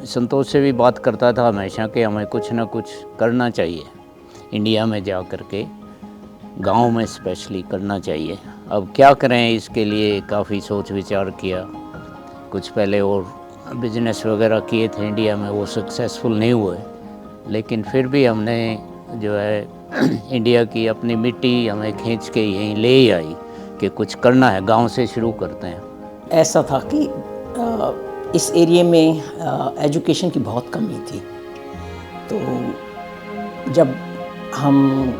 संतोष से भी बात करता था हमेशा कि हमें कुछ ना कुछ करना चाहिए, इंडिया में जा कर के गाँव में स्पेशली करना चाहिए। अब क्या करें, इसके लिए काफ़ी सोच विचार किया। कुछ पहले और बिजनेस वगैरह किए थे इंडिया में, वो सक्सेसफुल नहीं हुए, लेकिन फिर भी हमने जो है इंडिया की अपनी मिट्टी हमें खींच के यहीं ले ही आई कि कुछ करना है, गांव से शुरू करते हैं। ऐसा था कि इस एरिया में एजुकेशन की बहुत कमी थी, तो जब हम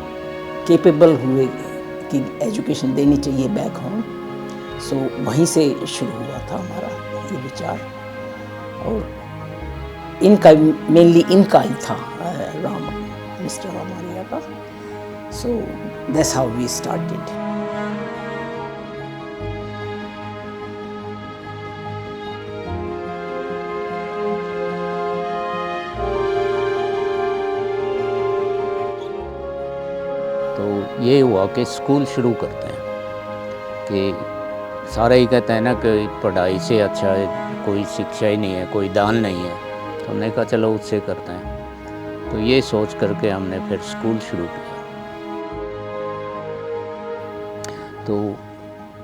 केपेबल हुए कि एजुकेशन देनी चाहिए बैक होम, सो वहीं से शुरू हुआ था हमारा ये विचार। और इनका मेनली इनका ही था, मिस्टर रामारिया का। So that's how we started. तो ये हुआ कि स्कूल शुरू करते हैं, कि सारे ही कहते हैं ना कि पढ़ाई से अच्छा कोई शिक्षा ही नहीं है, कोई दान नहीं है, तो हमने कहा चलो उससे करते हैं। तो ये सोच करके हमने फिर स्कूल शुरू किया। तो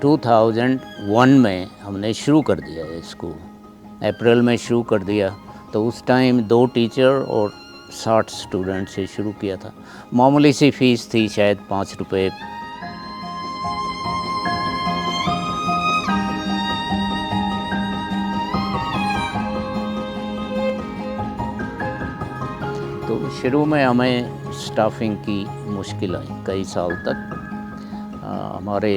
2001 में हमने शुरू कर दिया ये स्कूल, अप्रैल में शुरू कर दिया। तो उस टाइम 2 टीचर और 60 स्टूडेंट से शुरू किया था। मामूली सी फ़ीस थी, शायद 5 रुपये। तो शुरू में हमें स्टाफिंग की मुश्किल आई कई साल तक। हमारे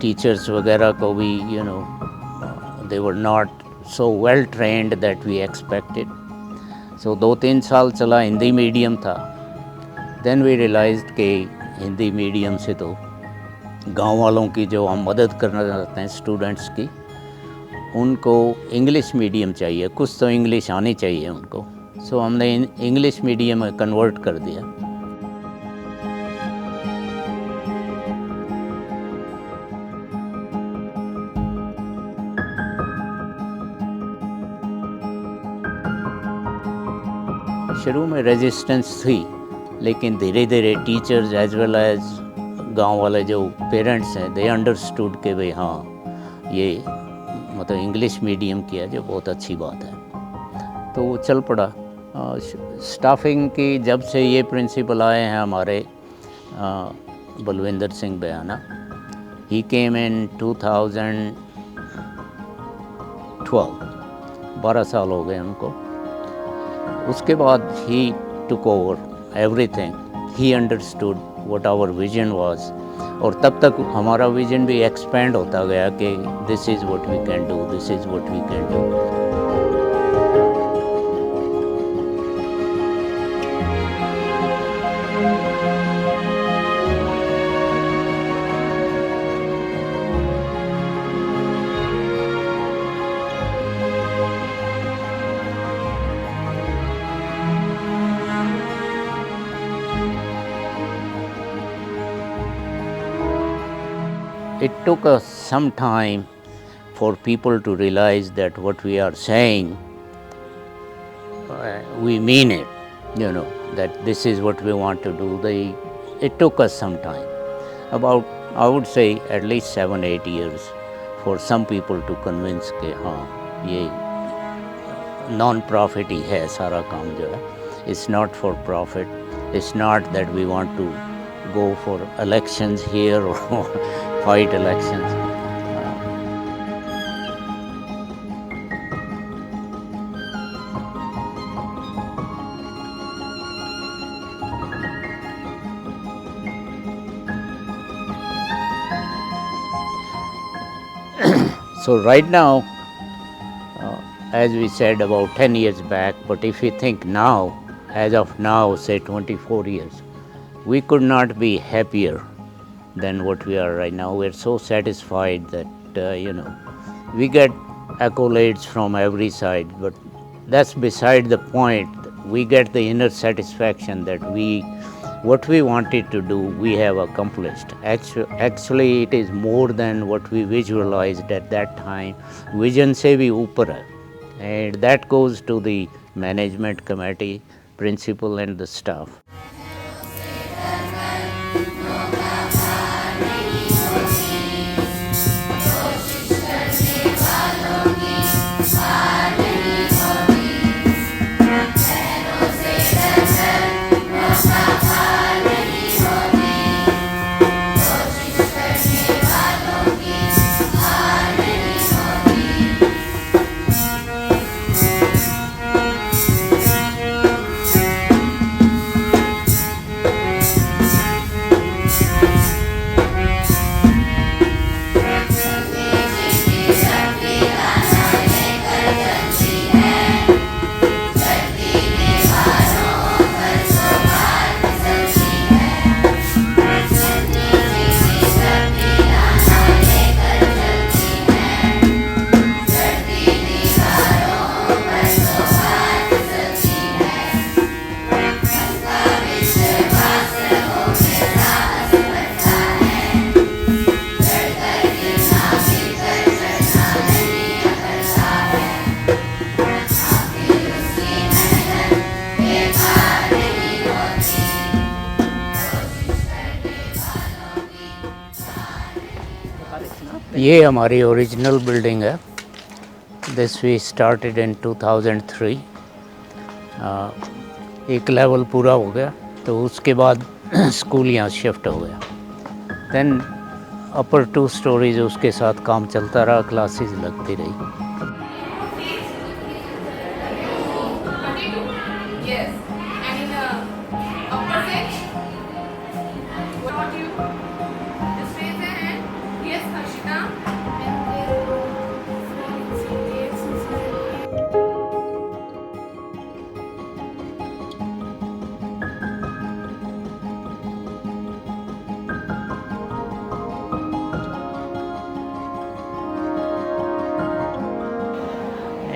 टीचर्स वगैरह को भी they were not so well trained that we expected. So 2-3 साल चला, हिंदी मीडियम था। देन वी रियलाइज्ड कि हिंदी मीडियम से तो गांव वालों की जो हम मदद करना चाहते हैं स्टूडेंट्स की, उनको इंग्लिश मीडियम चाहिए, कुछ तो इंग्लिश आनी चाहिए उनको। सो हमने इंग्लिश मीडियम में कन्वर्ट कर दिया। शुरू में रेजिस्टेंस थी, लेकिन धीरे धीरे टीचर्स एज वेल एज गांव वाले जो पेरेंट्स हैं, दे अंडरस्टूड कि भाई हाँ, ये मतलब इंग्लिश मीडियम किया जो बहुत अच्छी बात है। तो चल पड़ा। स्टाफिंग की जब से ये प्रिंसिपल आए हैं हमारे बलविंदर सिंह बयाना, ही केम इन 2012, 12 साल हो गए उनको। उसके बाद ही took over everything, he understood what our vision was. और तब तक हमारा विजन भी एक्सपेंड होता गया कि this is what we can do, this is what we can do. It took us some time for people to realize that what we are saying, we mean it, that this is what we want to do. It took us some time, about, I would say, at least 7-8 years for some people to convince कि हाँ, ये non-profit ही है सारा काम जो है. It's not for profit. It's not that we want to go for elections here or fight elections. So right now, as we said about 10 years back, but if we think now, as of now, say 24 years, we could not be happier than what we are right now. We're so satisfied that, we get accolades from every side, but that's beside the point. We get the inner satisfaction that what we wanted to do, we have accomplished. Actually, it is more than what we visualized at that time. Vision से भी ऊपर है, and that goes to the management committee, principal and the staff. ये हमारी original building है. This we started in 2003. एक level पूरा हो गया तो उसके बाद स्कूल यहाँ शिफ्ट हो गया. देन अपर 2 स्टोरीज उसके साथ काम चलता रहा, क्लासेस लगती रही. Yes. And in upper set, what about you? Just raise your hand. Yes, Harshita.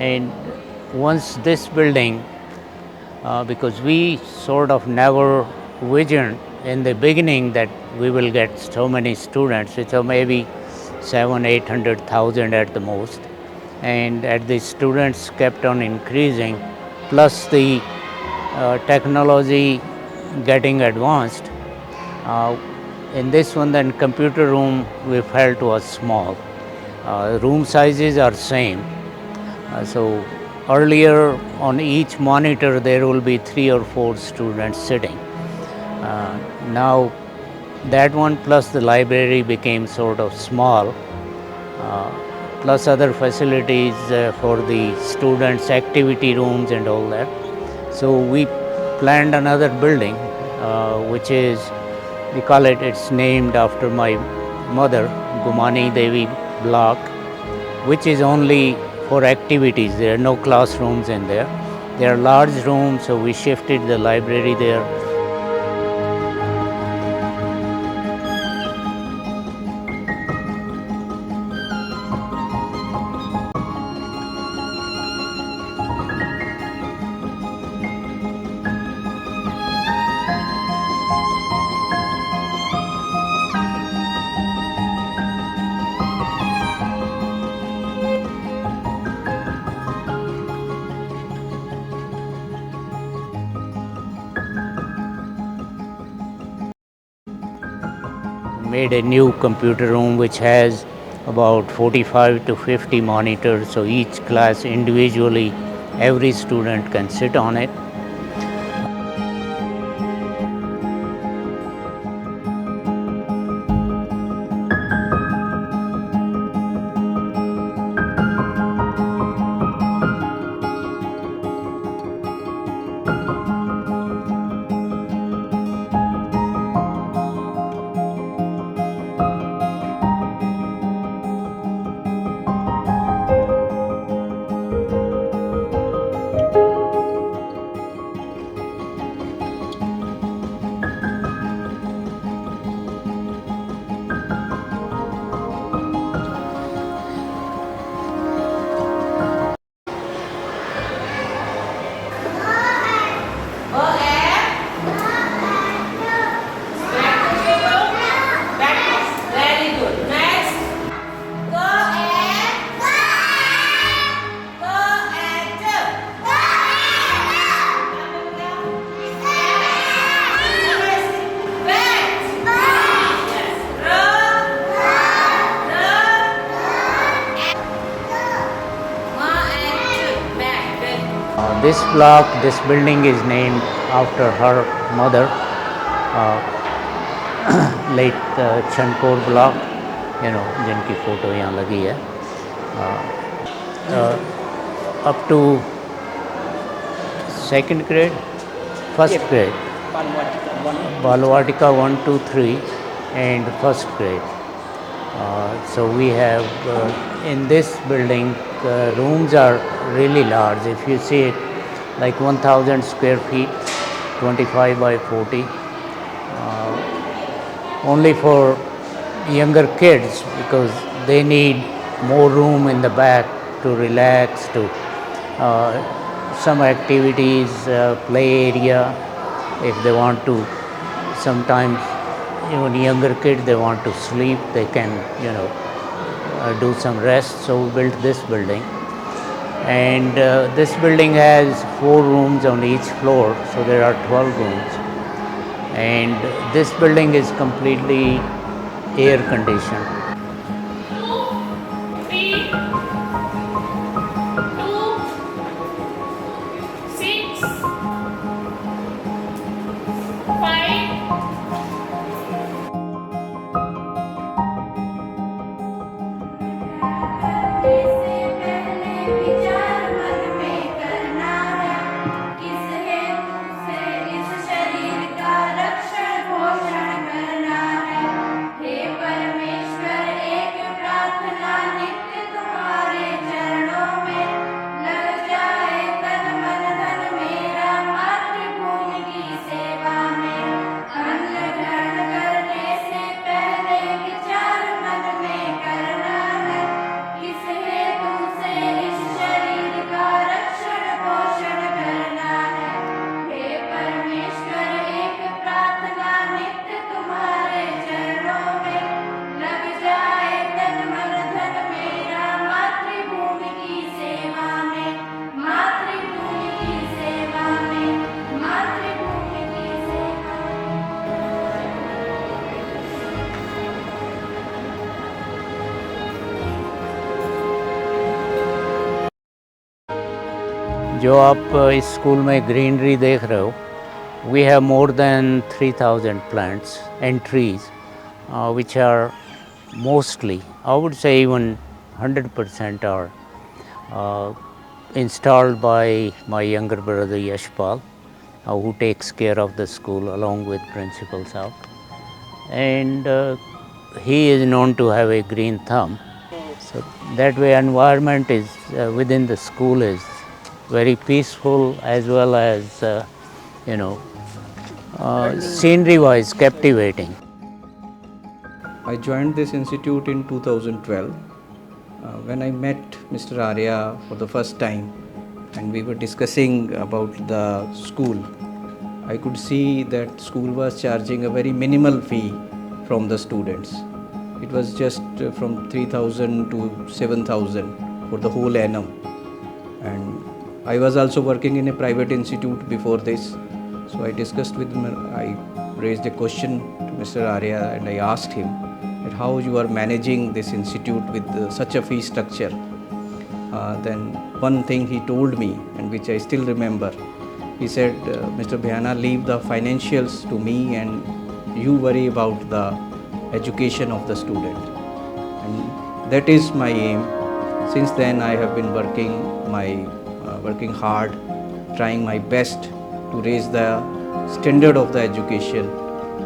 And once this building, because we sort of never visioned in the beginning that we will get so many students, it's maybe 700,000-800,000 at the most, and as the students kept on increasing, plus the technology getting advanced, in this one then computer room we felt was small. Room sizes are same. So earlier on each monitor there will be 3 or 4 students sitting. Now that one plus the library became sort of small, plus other facilities for the students, activity rooms and all that. So we planned another building, which is, we call it, it's named after my mother, Gumani Devi Block, which is only for activities. There are no classrooms in there. There are large rooms, so we shifted the library there. Made a new computer room which has about 45 to 50 monitors, so each class individually, every student can sit on it. This building is named after her mother, uh, late Chankaur block, जिनकी photo यहाँ लगी है. Up to second grade, first grade, Balwatika 1, 2, 3, and first grade. So we have in this building rooms are really large. If you see it, like 1,000 square feet, 25 by 40. Only for younger kids, because they need more room in the back to relax, to some activities, play area. If they want to, sometimes even younger kids, they want to sleep, they can do some rest. So we built this building, and this building has 4 rooms on each floor, so there are 12 rooms. And this building is completely air conditioned. 2, 3, 2, 6, 5. जो आप इस school में greenery देख रहे हो, we have more than 3,000 plants and trees, which are mostly, I would say even 100% are installed by my younger brother Yashpal, who takes care of the school along with Principal Saab. And he is known to have a green thumb. So that way environment is within the school is very peaceful, as well as scenery wise captivating. I joined this institute in 2012 when I met Mr. Arya for the first time, and we were discussing about the school. I could see that school was charging a very minimal fee from the students. It was just from 3,000 to 7,000 for the whole annum. And I was also working in a private institute before this. So I discussed with him, I raised a question to Mr. Arya, and I asked him that how you are managing this institute with such a fee structure. Then one thing he told me, and which I still remember, he said, Mr. Bhayana, leave the financials to me and you worry about the education of the student. And that is my aim. Since then I have been working hard, trying my best to raise the standard of the education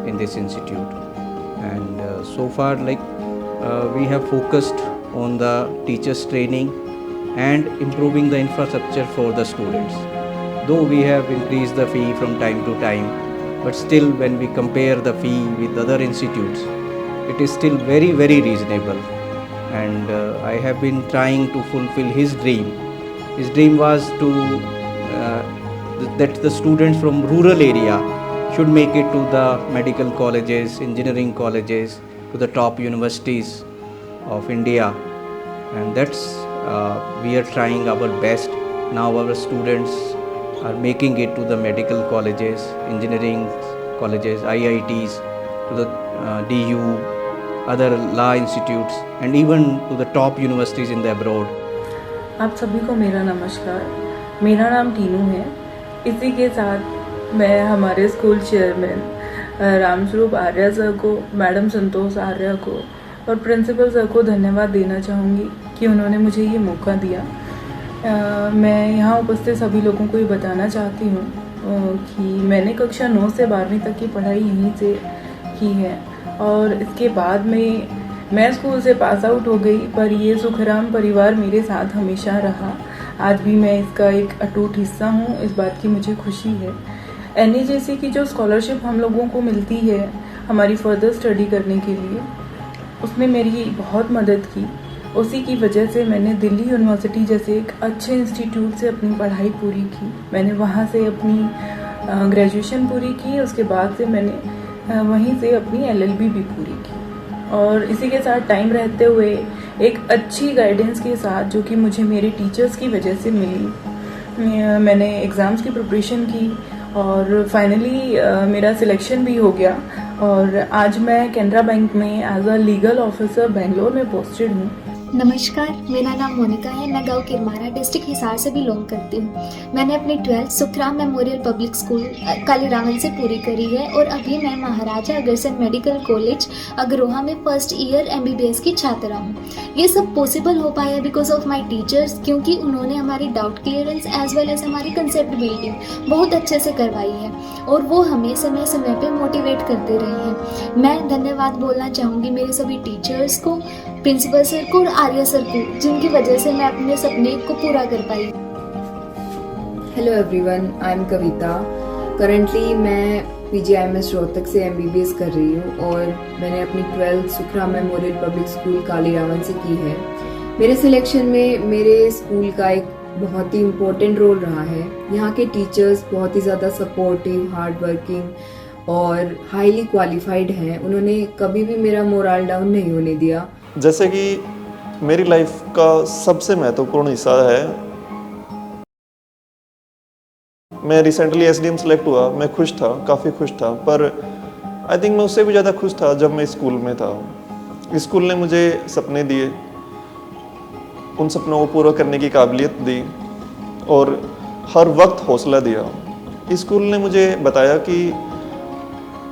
in this institute. And so far, we have focused on the teachers training and improving the infrastructure for the students. Though we have increased the fee from time to time, but still when we compare the fee with other institutes, it is still very, very reasonable. And I have been trying to fulfill his dream. His dream was to that the students from rural area should make it to the medical colleges, engineering colleges, to the top universities of India. And that's we are trying our best. Now our students are making it to the medical colleges, engineering colleges, IITs, to the DU, other law institutes, and even to the top universities in the abroad. आप सभी को मेरा नमस्कार. मेरा नाम टीनू है। इसी के साथ मैं हमारे school chairman Ramswaroop Arya sir को, मैडम संतोष आर्या को और प्रिंसिपल सर को धन्यवाद देना चाहूँगी कि उन्होंने मुझे ये मौका दिया। मैं यहाँ उपस्थित सभी लोगों को ये बताना चाहती हूँ कि मैंने कक्षा 9 से 12वीं तक की पढ़ाई यहीं से की है और इसके बाद में मैं स्कूल से पास आउट हो गई, पर ये सुखराम परिवार मेरे साथ हमेशा रहा। आज भी मैं इसका एक अटूट हिस्सा हूँ, इस बात की मुझे खुशी है। NAJC की जो स्कॉलरशिप हम लोगों को मिलती है हमारी फर्दर स्टडी करने के लिए, उसने मेरी बहुत मदद की। उसी की वजह से मैंने दिल्ली यूनिवर्सिटी जैसे एक अच्छे इंस्टीट्यूट से अपनी पढ़ाई पूरी की। मैंने वहाँ से अपनी ग्रेजुएशन पूरी की, उसके बाद से मैंने वहीं से अपनी LLB भी पूरी की। और इसी के साथ टाइम रहते हुए एक अच्छी गाइडेंस के साथ, जो कि मुझे मेरे टीचर्स की वजह से मिली, मैंने एग्ज़ाम्स की प्रिपरेशन की और फाइनली मेरा सिलेक्शन भी हो गया। और आज मैं कैनरा बैंक में as a legal officer Bangalore में पोस्टेड हूँ। नमस्कार, मेरा नाम मोनिका है। मैं गांव किरमारा डिस्ट्रिक्ट हिसार से बिलोंग करती हूँ। मैंने अपनी 12th Sukhram memorial public school Kalirawal से पूरी करी है और अभी मैं महाराजा अग्रसेन मेडिकल कॉलेज अग्रोहा में फर्स्ट ईयर MBBS की छात्रा हूँ। ये सब पॉसिबल हो पाया बिकॉज ऑफ माई टीचर्स, क्योंकि उन्होंने हमारी doubt clearance as well as हमारी कंसेप्ट बिल्डिंग बहुत अच्छे से करवाई है और वो हमें समय समय पर मोटिवेट करते रहे हैं। मैं धन्यवाद बोलना चाहूँगी मेरे सभी टीचर्स को, प्रिंसिपल सर को और आर्या सर को, जिनकी वजह से मैं अपने सपने को पूरा कर पाई। Hello everyone, I am Kavita. Currently मैं PGIMS रोहतक से MBBS कर रही हूँ और मैंने अपनी 12th Sukhram memorial public school Kalirawal से की है। मेरे सिलेक्शन में मेरे स्कूल का एक बहुत ही इम्पोर्टेंट रोल रहा है। यहाँ के टीचर्स बहुत ही ज़्यादा सपोर्टिव, हार्ड वर्किंग और हाईली क्वालिफाइड हैं। उन्होंने कभी भी मेरा मोरल डाउन नहीं होने दिया। जैसे कि मेरी लाइफ का सबसे महत्वपूर्ण हिस्सा है, मैं रिसेंटली SDM सेलेक्ट हुआ। मैं खुश था, काफ़ी खुश था, पर आई थिंक मैं उससे भी ज़्यादा खुश था जब मैं स्कूल में था। स्कूल ने मुझे सपने दिए, उन सपनों को पूरा करने की काबिलियत दी और हर वक्त हौसला दिया। स्कूल ने मुझे बताया कि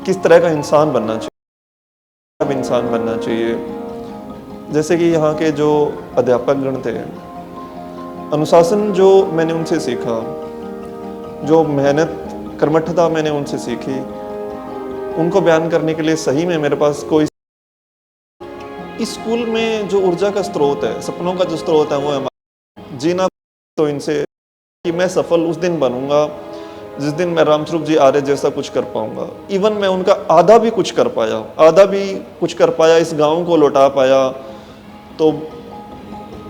किस तरह का इंसान बनना चाहिए, इंसान बनना चाहिए। जैसे कि यहाँ के जो अध्यापक गण थे, अनुशासन जो मैंने उनसे सीखा, जो मेहनत कर्मठता मैंने उनसे सीखी, उनको बयान करने के लिए सही में मेरे पास कोई। इस स्कूल में जो ऊर्जा का स्रोत है, सपनों का जो स्रोत है, वो है जीना। तो इनसे कि मैं सफल उस दिन बनूंगा जिस दिन मैं रामस्वरूप जी आर्य जैसा कुछ कर पाऊंगा। इवन मैं उनका आधा भी कुछ कर पाया, इस गांव को लौटा पाया, तो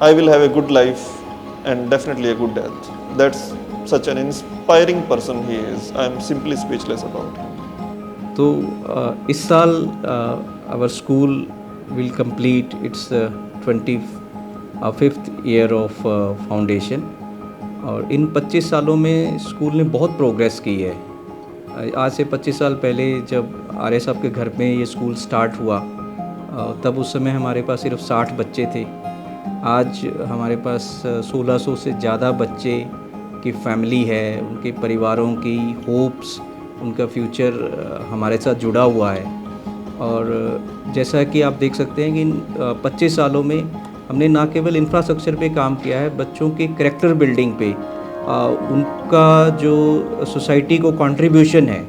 I will have a good life and definitely a good death. That's such an inspiring person he is. I am simply speechless about him. तो इस साल our school will complete its 25th year of foundation और इन 25 सालों में school ने बहुत progress की है। आज से 25 साल पहले जब आर्य साहब के घर में ये स्कूल स्टार्ट हुआ, तब उस समय हमारे पास सिर्फ 60 बच्चे थे। आज हमारे पास 1600 से ज़्यादा बच्चे की फैमिली है, उनके परिवारों की होप्स, उनका फ्यूचर हमारे साथ जुड़ा हुआ है। और जैसा कि आप देख सकते हैं कि इन 25 सालों में हमने ना केवल इंफ्रास्ट्रक्चर पे काम किया है, बच्चों के कैरेक्टर बिल्डिंग पे, उनका जो सोसाइटी को कंट्रीब्यूशन है,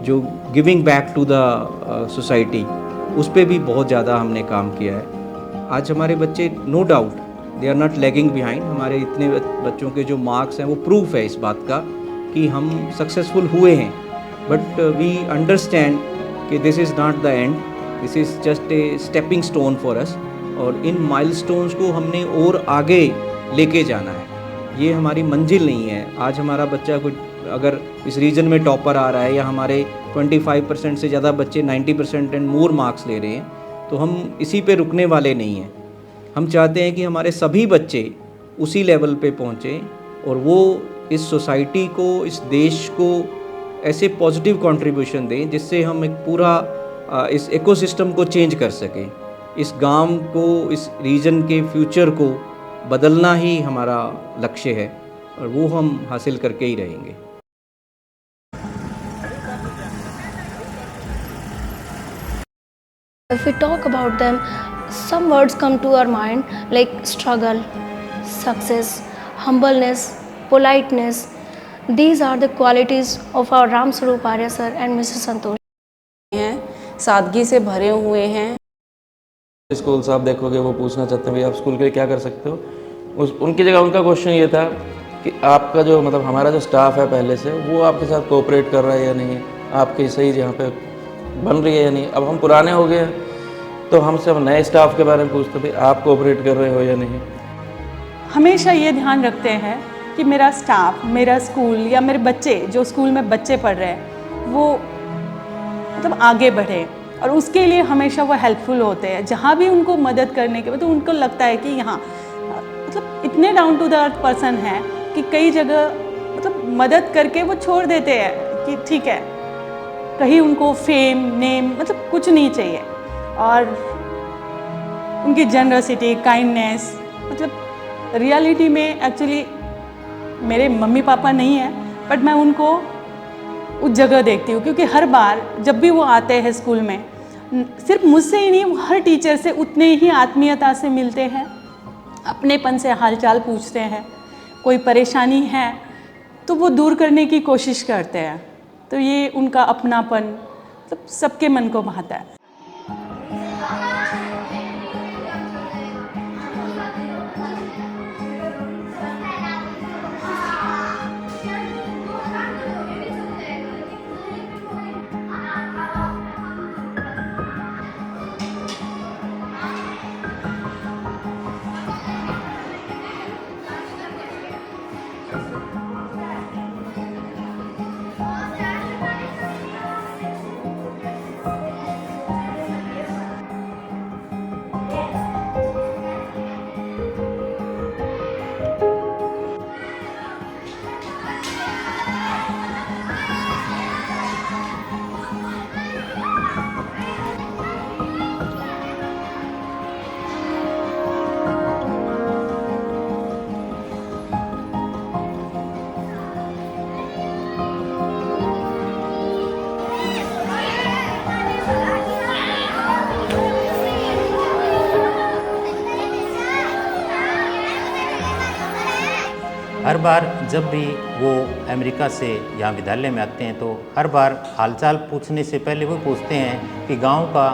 जो giving back to the society, उस पे भी बहुत ज़्यादा हमने काम किया है। आज हमारे बच्चे no doubt they are not lagging behind. हमारे इतने बच्चों के जो मार्क्स हैं वो प्रूफ है इस बात का कि हम सक्सेसफुल हुए हैं। बट वी अंडरस्टैंड कि this is not the end, this is just a stepping stone for us. और इन माइलस्टोन्स को हमने और आगे लेके जाना है, ये हमारी मंजिल नहीं है। आज हमारा बच्चा कोई अगर इस रीजन में टॉपर आ रहा है या हमारे 25% से ज़्यादा बच्चे 90% एंड मोर मार्क्स ले रहे हैं, तो हम इसी पे रुकने वाले नहीं हैं। हम चाहते हैं कि हमारे सभी बच्चे उसी लेवल पे पहुँचें और वो इस सोसाइटी को, इस देश को ऐसे पॉजिटिव कंट्रीब्यूशन दें जिससे हम एक पूरा इस इकोसिस्टम को चेंज कर सकें। इस गांव को, इस रीजन के फ्यूचर को बदलना ही हमारा लक्ष्य है। और वो हम हासिल करके ही रहेंगे। If we talk about them, some words come to our mind like struggle, success, humbleness, politeness. These are the qualities of our Ram Swarup Arya sir and Mrs. Santosh. हैं, सादगी से भरे हुए हैं। स्कूल से आप देखोगे वो पूछना चाहते हैं भाई आप स्कूल के लिए क्या कर सकते हो। उनकी जगह उनका क्वेश्चन ये था कि आपका जो मतलब हमारा जो स्टाफ है पहले से वो आपके साथ कोऑपरेट कर रहा है या नहीं, आपकी सही जहाँ पे बन रही है या नहीं। अब हम पुराने हो गए हैं तो हमसे हम नए स्टाफ के बारे में पूछते भाई आप कोऑपरेट कर रहे हो या नहीं। हमेशा ये ध्यान रखते हैं कि मेरा स्टाफ, मेरा स्कूल या मेरे बच्चे जो स्कूल में बच्चे पढ़ रहे हैं वो मतलब आगे बढ़े, और उसके लिए हमेशा वो हेल्पफुल होते हैं। जहाँ भी उनको मदद करने के बाद तो उनको लगता है कि यहाँ मतलब इतने down to the earth person हैं कि कई जगह मतलब मदद करके वो छोड़ देते हैं कि ठीक है, कहीं उनको फेम नेम मतलब कुछ नहीं चाहिए। और उनकी जनरसिटी, काइंडनेस, मतलब रियलिटी में एक्चुअली मेरे मम्मी पापा नहीं है बट मैं उनको उस जगह देखती हूँ, क्योंकि हर बार जब भी वो आते हैं स्कूल में सिर्फ मुझसे ही नहीं, वो हर टीचर से उतने ही आत्मीयता से मिलते हैं, अपनेपन से हालचाल पूछते हैं। कोई परेशानी है तो वो दूर करने की कोशिश करते हैं। तो ये उनका अपनापन मतलब सबके मन को भाता है। हर बार जब भी वो अमेरिका से यहाँ विद्यालय में आते हैं तो हर बार हालचाल पूछने से पहले वो पूछते हैं कि गांव का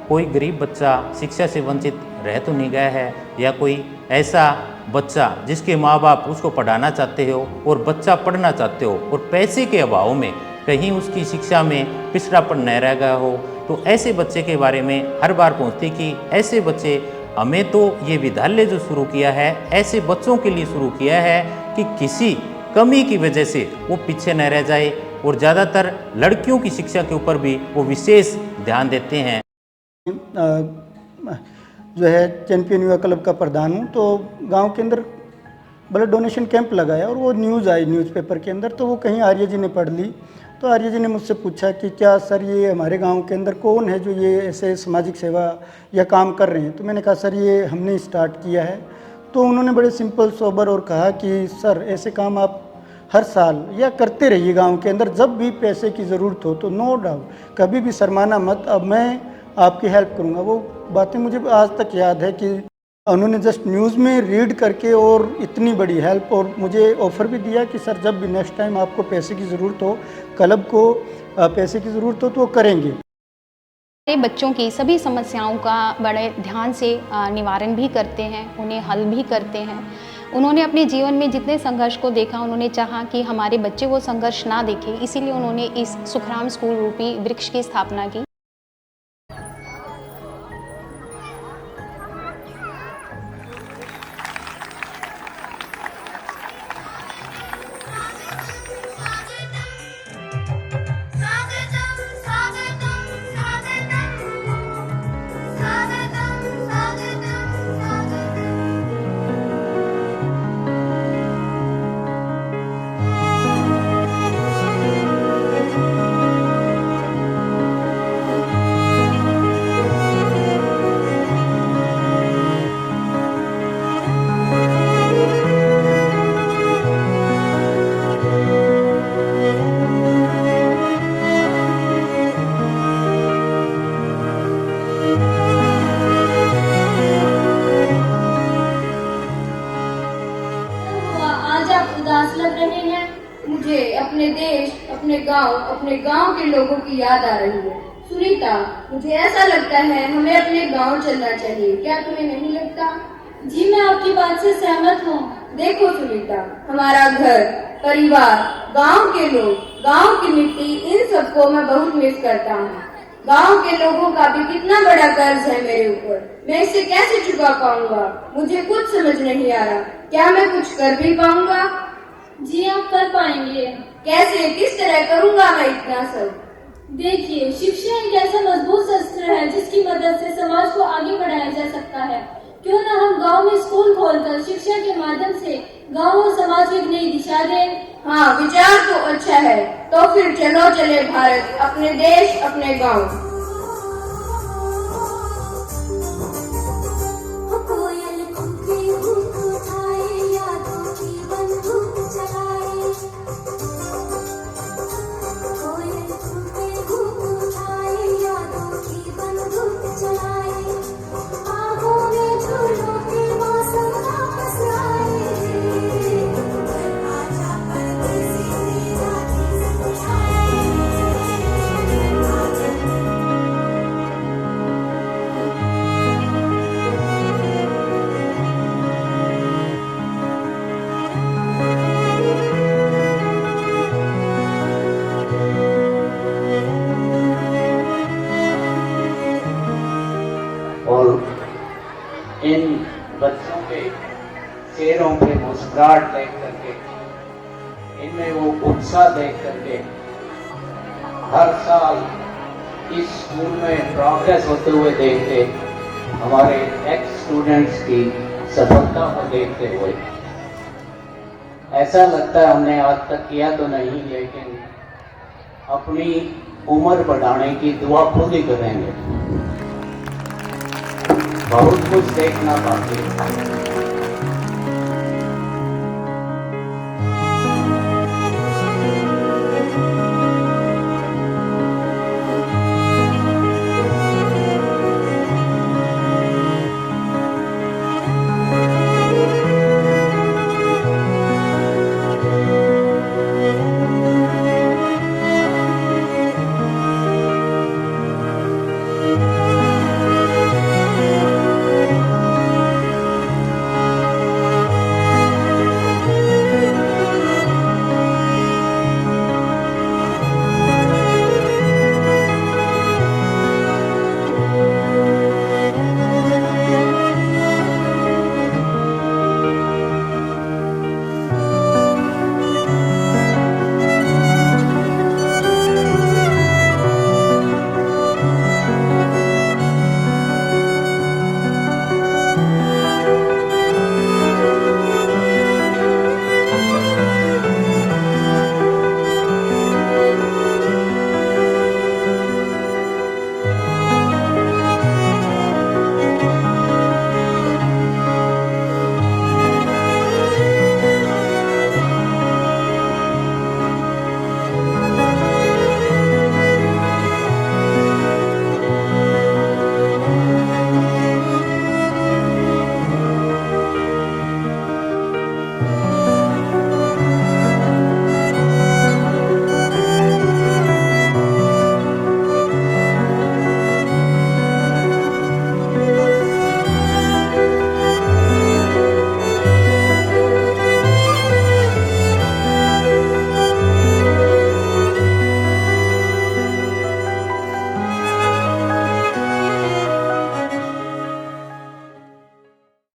कोई गरीब बच्चा शिक्षा से वंचित रह तो नहीं गया है, या कोई ऐसा बच्चा जिसके माँ बाप उसको पढ़ाना चाहते हो और बच्चा पढ़ना चाहते हो और पैसे के अभाव में कहीं उसकी शिक्षा में पिछड़ापन न रह गया हो, तो ऐसे बच्चे के बारे में हर बार पूछते कि ऐसे बच्चे हमें तो ये विद्यालय जो शुरू किया है ऐसे बच्चों के लिए शुरू किया है कि किसी कमी की वजह से वो पीछे न रह जाए, और ज़्यादातर लड़कियों की शिक्षा के ऊपर भी वो विशेष ध्यान देते हैं। जो है चैंपियन युवा क्लब का प्रधान हूँ, तो गांव के अंदर ब्लड डोनेशन कैंप लगाया और वो न्यूज़ आई न्यूज़पेपर के अंदर, तो वो कहीं आर्य जी ने पढ़ ली। तो आर्य जी ने मुझसे पूछा कि क्या सर ये हमारे गांव के अंदर कौन है जो ये ऐसे सामाजिक सेवा या काम कर रहे हैं। तो मैंने कहा सर ये हमने स्टार्ट किया है। तो उन्होंने बड़े सिंपल सोबर और कहा कि सर ऐसे काम आप हर साल या करते रहिए गांव के अंदर, जब भी पैसे की ज़रूरत हो तो नो डाउट कभी भी शर्माना मत, अब मैं आपकी हेल्प करूंगा। वो बातें मुझे आज तक याद है कि उन्होंने जस्ट न्यूज़ में रीड करके और इतनी बड़ी हेल्प, और मुझे ऑफ़र भी दिया कि सर जब भी नेक्स्ट टाइम आपको पैसे की ज़रूरत हो, क्लब को पैसे की ज़रूरत हो तो वो करेंगे। बच्चों की सभी समस्याओं का बड़े ध्यान से निवारण भी करते हैं, उन्हें हल भी करते हैं। उन्होंने अपने जीवन में जितने संघर्ष को देखा, उन्होंने चाहा कि हमारे बच्चे वो संघर्ष ना देखें, इसीलिए उन्होंने इस सुखराम स्कूल रूपी वृक्ष की स्थापना की। उदास लग रहे हैं। मुझे अपने देश, अपने गांव के लोगों की याद आ रही है। सुनीता, मुझे ऐसा लगता है हमें अपने गांव चलना चाहिए, क्या तुम्हें नहीं लगता? जी मैं आपकी बात से सहमत हूँ। देखो सुनीता, हमारा घर, परिवार, गांव के लोग, गांव की मिट्टी, इन सबको मैं बहुत मिस करता हूँ। गांव के लोगों का भी कितना बड़ा कर्ज है मेरे ऊपर, मैं इसे कैसे चुका पाऊंगा? मुझे कुछ समझ नहीं आ रहा, क्या मैं कुछ कर भी पाऊंगा? जी आप कर पाएंगे। कैसे, किस तरह करूंगा मैं इतना सब? देखिए, शिक्षा एक ऐसा मजबूत शस्त्र है जिसकी मदद से समाज को आगे बढ़ाया जा सकता है। क्यों न हम गांव में स्कूल खोलकर शिक्षा के माध्यम से गांव और समाज को एक नई दिशा दें। हाँ, विचार तो अच्छा है, तो फिर चलो चले भारत, अपने देश, अपने गांव। इन बच्चों के चेहरों पे मुस्कुराहट देख करके, इनमें वो उत्साह देख करके, हर साल इस स्कूल में प्रोग्रेस होते हुए देखते, हमारे एक्स स्टूडेंट्स की सफलता को देखते हुए ऐसा लगता है हमने आज तक किया तो नहीं, लेकिन अपनी उम्र बढ़ाने की दुआ खुद ही करेंगे। बहुत कुछ देखना बाकी है।